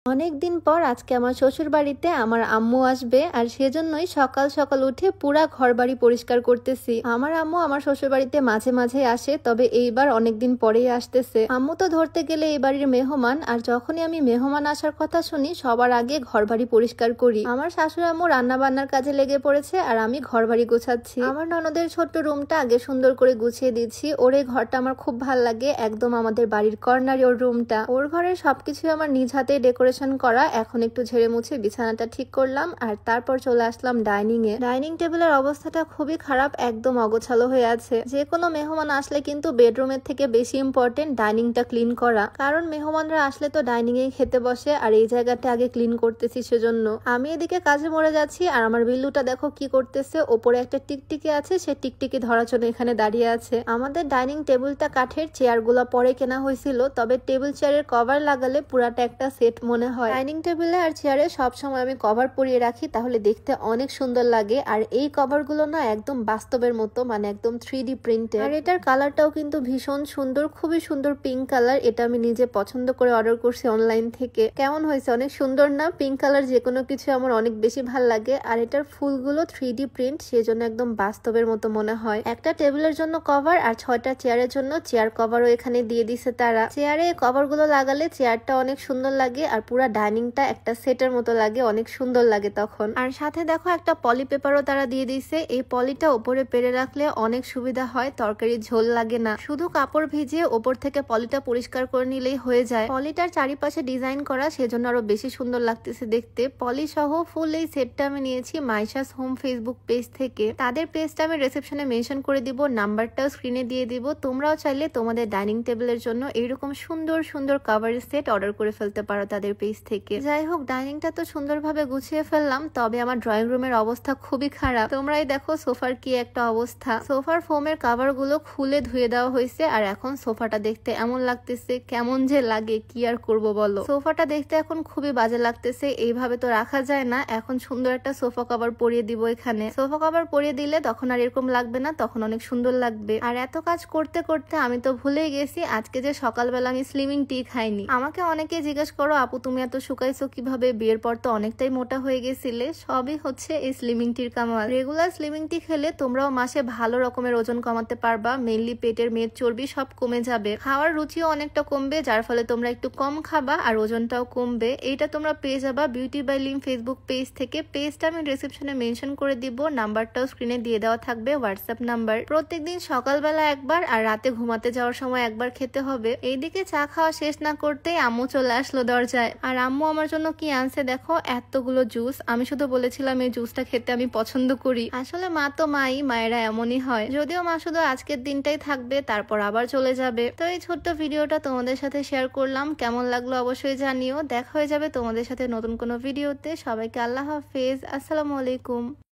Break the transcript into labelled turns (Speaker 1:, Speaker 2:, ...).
Speaker 1: অনেকদিন পর আজকে আমার শ্বশুর বাড়িতে আমার আম্মু আসবে, আর সেজন্যই সকাল সকাল উঠে পুরা ঘর বাড়ি পরিষ্কার করতেছি। আমার আম্মু আমার শ্বশুর বাড়িতে মাঝে মাঝে আসে, তবে এইবার অনেকদিন পরেই আসতেছে। আম্মু তো ধরতে গেলে এই বাড়ির মেহমান, আর যখনই আমি মেহমান আসার কথা শুনি সবার আগে ঘর বাড়ি পরিষ্কার করি। আমার শাশুড়ি আম্মু রান্না বান্নার কাজে লেগে পড়েছে, আর আমি ঘর বাড়ি গোছাচ্ছি। আমার ননদের ছোট্ট রুমটা আগে সুন্দর করে গুছিয়ে দিচ্ছি। ওর এই ঘরটা আমার খুব ভাল লাগে, একদম আমাদের বাড়ির কর্নারে ওর রুমটা। ওর ঘরের সবকিছু আমার নিজ হাতে ডেকোরেশন করা। এখন একটু ঝেড়ে মুছে বিছানাটা ঠিক করলাম, আর তারপর চলে আসলাম ডাইনিং এ। ডাইনিং টেবিলের অবস্থাটা খুবই খারাপ, একদম অগোছালো হয়ে আছে। যে কোনো মেহমান আসলে কিন্তু বেডরুমের থেকে বেশি ইম্পর্টেন্ট ডাইনিংটা ক্লিন করা, কারণ মেহমানরা আসলে তো ডাইনিং এ খেতে বসে, আর এই জায়গাটা আগে ক্লিন করতেছি। সেজন্য আমি এদিকে কাজে মরে যাচ্ছি, আর আমার বিল্লুটা দেখো কি করতেছে। ওপরে একটা টিকটিকি আছে, সে টিকটিকি ধরার জন্য এখানে দাঁড়িয়ে আছে। আমাদের ডাইনিং টেবিলটা কাঠের, চেয়ারগুলো পরে কেনা হয়েছিল, তবে টেবিল চেয়ারের কভার লাগালে পুরাটা একটা সেট মনে হয়। ডাইনিং টেবিলে আর চেয়ারে সবসময় আমি কভার পরিয়ে রাখি, তাহলে দেখতে অনেক সুন্দর লাগে। আর এই কভার গুলো না একদম বাস্তবের মতো, মানে একদম 3D প্রিন্টেড। আর এটার কালারটাও কিন্তু ভীষণ সুন্দর, খুবই সুন্দর পিঙ্ক কালার। এটা আমি নিজে পছন্দ করে অর্ডার করছি অনলাইন থেকে। কেমন হয়েছে? অনেক সুন্দর না? পিঙ্ক কালার যে কোনো কিছু আমার অনেক বেশি ভাল লাগে। আর এটার ফুলগুলো 3D প্রিন্ট, সেজন্য একদম বাস্তবের মতো মনে হয়। একটা টেবিলের জন্য কভার, আর 6টা চেয়ারের জন্য চেয়ার কভারও এখানে দিয়ে দিছে তারা। চেয়ারে কভার গুলো লাগালে চেয়ারটা অনেক সুন্দর লাগে, আর পুরা ডাইনিংটা একটা সেটের মতো লাগে, অনেক সুন্দর লাগে তখন। আর সাথে দেখো একটা পলি পেপারও তারা দিয়ে দিছে। এই পলিটা উপরে পেরে রাখলে অনেক সুবিধা হয়, তরকারি ঝোল লাগে না। শুধু কাপড় ভিজিয়ে ওপর থেকে পলিটা পরিষ্কার করে নিলেই হয়ে যায়। পলিটার চারিপাশে ডিজাইন করা, সেজন্য আরো বেশি সুন্দর লাগতেছে দেখতে। পলি সহ ফুল এই সেটটা আমি নিয়েছি মাইশাস হোম ফেসবুক পেজ থেকে। তাদের পেজটা আমি রিসেপশনে মেনশন করে দিব, নাম্বারটাও স্ক্রিনে দিয়ে দিব। তোমরাও চাইলে তোমাদের ডাইনিং টেবিলের জন্য এইরকম সুন্দর সুন্দর কাভারের সেট অর্ডার করে ফেলতে পারো তাদের পেজ থেকে। যাই হোক, ডাইনিংটা তো সুন্দরভাবে গুছিয়ে ফেললাম, তবে আমার ড্রয়িং রুমের অবস্থা খুবই খারাপ। তোমরাই দেখো সোফার কি একটা অবস্থা। সোফার ফোমের কাভার গুলো খুলে ধুয়ে দেওয়া হয়েছে, আর এখন সোফাটা দেখতে এমন লাগতেছে, কেমন যে লাগে কি আর করব বলো। সোফাটা দেখতে এখন খুবই বাজে লাগতেছে, এইভাবে তো রাখা যায় না। এখন সুন্দর একটা সোফা কভার পরিয়ে দিব এখানে। সোফা কভার পরিয়ে দিলে তখন আর এরকম লাগবে না, তখন অনেক সুন্দর লাগবে। আর এত কাজ করতে করতে আমি তো ভুলেই গেছি আজকে যে সকালবেলা আমি স্লিমিং টি খাইনি। আমাকে অনেকে জিজ্ঞেস করো, আপু তুমি এত শুকাইছো কিভাবে? বিয়ের পর তো অনেকটাই মোটা হয়ে গেছিলে। সবই হচ্ছে এই স্লিমিং টির কামাল। রেগুলার স্লিমিং টি খেলে তোমরাও মাসে ভালো রকমের ওজন কমাতে পারবা। মেইনলি পেটের মেদ চর্বি সব কমে যাবে, খাওয়ার রুচিও অনেকটা কমবে, যার ফলে তোমরা একটু কম খাবা আর ওজনটাও কমবে। এইটা তোমরা পেয়ে যাবা বিউটি বাই লিম ফেসবুক পেজ থেকে। পেজটা আমি ডিসক্রিপশনে মেনশন করে দিব, নাম্বারটাও স্ক্রিনে দিয়ে দেওয়া থাকবে, হোয়াটসঅ্যাপ নাম্বার। প্রত্যেকদিন সকালবেলা একবার আর রাতে ঘুমাতে যাওয়ার সময় একবার খেতে হবে। এইদিকে চা খাওয়া শেষ না করতেই আম্মু চলে আসলো দরজায়। আর আম্মু আমার জন্য কি আনছে দেখো, এতগুলো জুস। আমি শুধু বলেছিলাম এই জুসটা খেতে আমি পছন্দ করি। আসলে মা তো মাই, মায়েরা এমনই হয়। যদিও মা শুধু আজকের দিনটাই থাকবে, তারপর আবার চলে যাবে। তো এই ছোট্ট ভিডিওটা তোমাদের সাথে শেয়ার করলাম, কেমন লাগলো অবশ্যই জানিও। দেখা হয়ে যাবে তোমাদের সাথে নতুন কোনো ভিডিওতে। সবাইকে আল্লাহ হাফেজ, আসসালামু আলাইকুম।